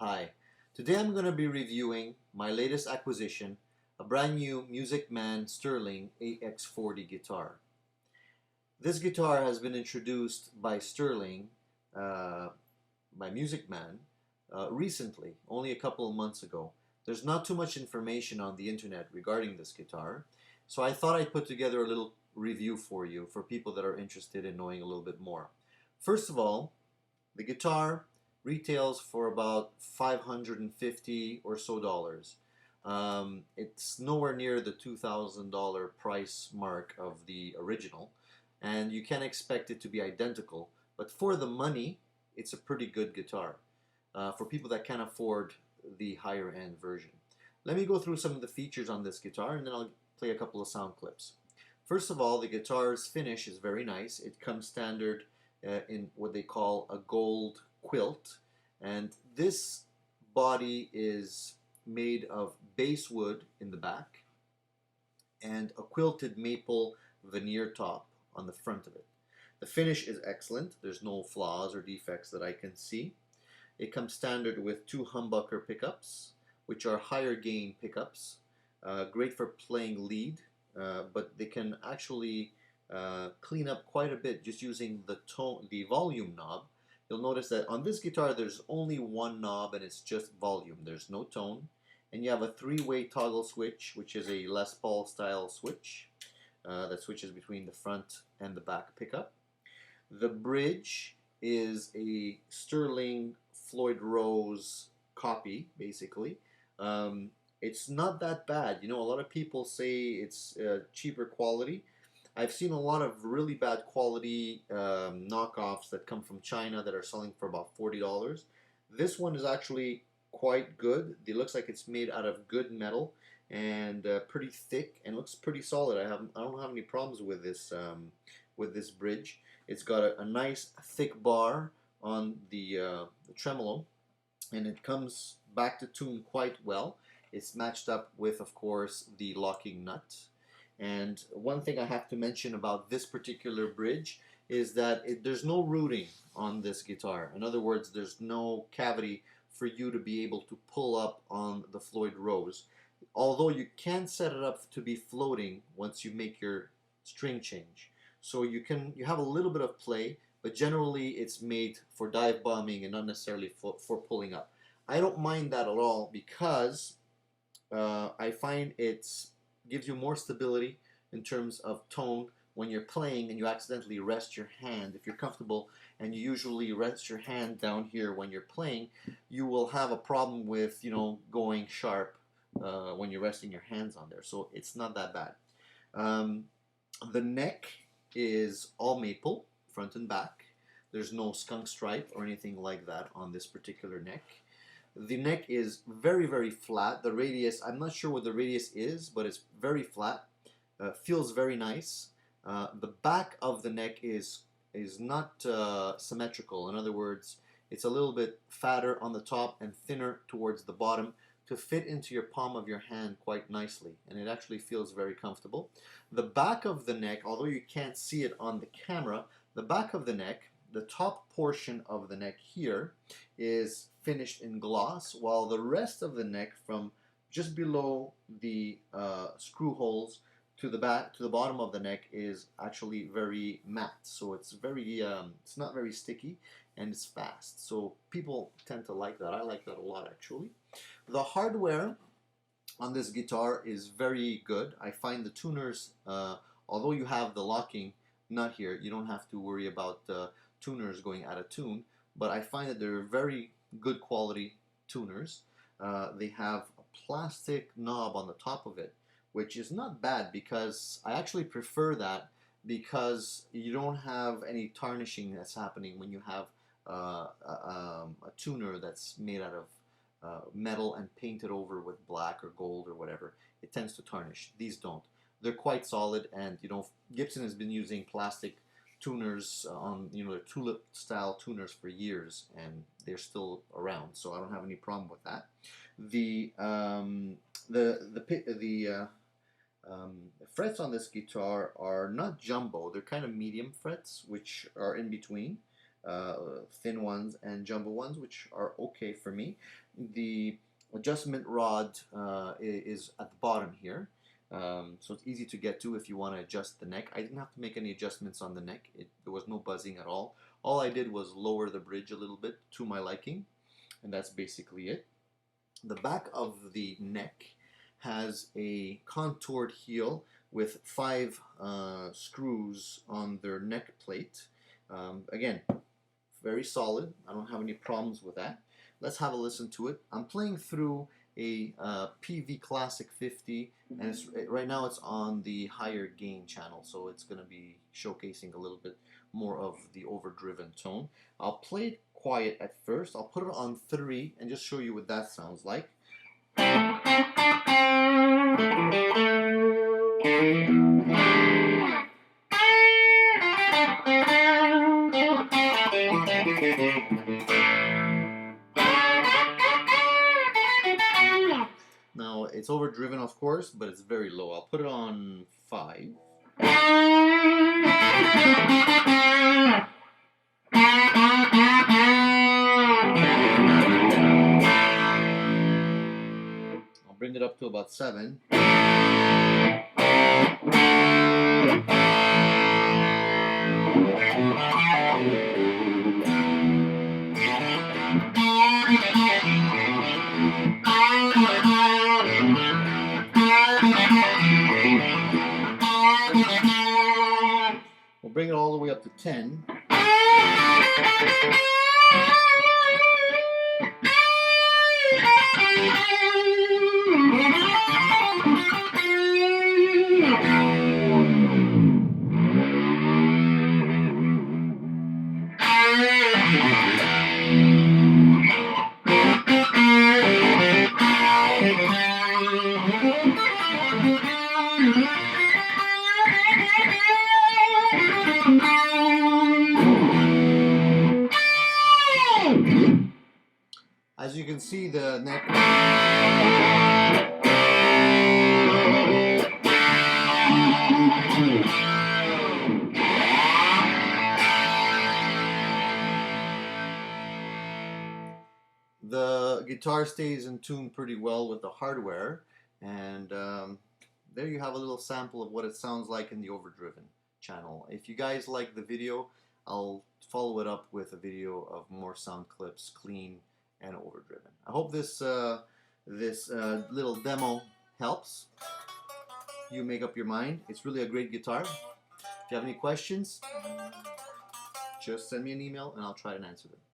Hi, today I'm going to be reviewing my latest acquisition, a brand new Musicman Sterling AX40 guitar. This guitar has been introduced by Sterling, by Musicman, recently, only a couple of months ago. There's not too much information on the internet regarding this guitar, so I thought I'd put together a little review for you for people that are interested in knowing a little bit more. First of all, the guitar retails for about $550 or so dollars. It's nowhere near the $2,000 price mark of the original, and you can't expect it to be identical, but for the money, it's a pretty good guitar for people that can't afford the higher end version. Let me go through some of the features on this guitar, and then I'll play a couple of sound clips. First of all, the guitar's finish is very nice. It comes standard in what they call a gold quilt, and this body is made of basswood in the back and a quilted maple veneer top on the front of it. The finish is excellent. There's no flaws or defects that I can see. It comes standard with two humbucker pickups, which are higher gain pickups, great for playing lead, but they can actually clean up quite a bit just using the volume knob. You'll notice that on this guitar there's only one knob and it's just volume. There's no tone. And you have a three-way toggle switch, which is a Les Paul style switch that switches between the front and the back pickup. The bridge is a Sterling Floyd Rose copy, basically. It's not that bad. You know, a lot of people say it's cheaper quality. I've seen a lot of really bad quality knockoffs that come from China that are selling for about $40. This one is actually quite good. It looks like it's made out of good metal and pretty thick and looks pretty solid. I don't have any problems with this bridge. It's got a nice thick bar on the tremolo, and it comes back to tune quite well. It's matched up with, of course, the locking nut. And one thing I have to mention about this particular bridge is that there's no rooting on this guitar. In other words, there's no cavity for you to be able to pull up on the Floyd Rose. Although you can set it up to be floating once you make your string change. So you have a little bit of play, but generally it's made for dive bombing and not necessarily for pulling up. I don't mind that at all because I find it gives you more stability in terms of tone when you're playing and you accidentally rest your hand. If you're comfortable and you usually rest your hand down here when you're playing, you will have a problem with, you know, going sharp when you're resting your hands on there. So it's not that bad. The neck is all maple, front and back. There's no skunk stripe or anything like that on this particular neck. The neck is very, very flat. The radius, I'm not sure what the radius is, but it's very flat. Feels very nice. The back of the neck is not symmetrical. In other words, it's a little bit fatter on the top and thinner towards the bottom to fit into your palm of your hand quite nicely, and it actually feels very comfortable. The back of the neck, although you can't see it on the camera, the back of the neck, the top portion of the neck here is finished in gloss, while the rest of the neck from just below the screw holes to the bottom of the neck is actually very matte. So it's very it's not very sticky and it's fast. So people tend to like that. I like that a lot actually. The hardware on this guitar is very good. I find the tuners, although you have the locking nut here, you don't have to worry about tuners going out of tune, but I find that they're very good quality tuners. They have a plastic knob on the top of it, which is not bad because I actually prefer that because you don't have any tarnishing that's happening when you have a tuner that's made out of metal and painted over with black or gold or whatever. It tends to tarnish. These don't. They're quite solid, and you know, Gibson has been using plastic tuners on, you know, their tulip style tuners for years, and they're still around, so I don't have any problem with that. The frets on this guitar are not jumbo, they're kind of medium frets, which are in between. thin ones and jumbo ones, which are okay for me. The adjustment rod is at the bottom here. So it's easy to get to if you want to adjust the neck. I didn't have to make any adjustments on the neck. There was no buzzing at all. All I did was lower the bridge a little bit to my liking, and that's basically it. The back of the neck has a contoured heel with 5 screws on their neck plate. Again, very solid. I don't have any problems with that. Let's have a listen to it. I'm playing through a Peavey Classic 50, and right now it's on the higher gain channel, so it's going to be showcasing a little bit more of the overdriven tone. I'll play it quiet at first. I'll put it on 3 and just show you what that sounds like. Now it's overdriven, of course, but it's very low. I'll put it on 5. I'll bring it up to about 7. We'll bring it all the way up to 10. As you can see, the neck the guitar stays in tune pretty well with the hardware, and there you have a little sample of what it sounds like in the overdriven channel. If you guys like the video, I'll follow it up with a video of more sound clips, clean and overdriven. I hope this little demo helps you make up your mind. It's really a great guitar. If you have any questions, just send me an email and I'll try to answer them.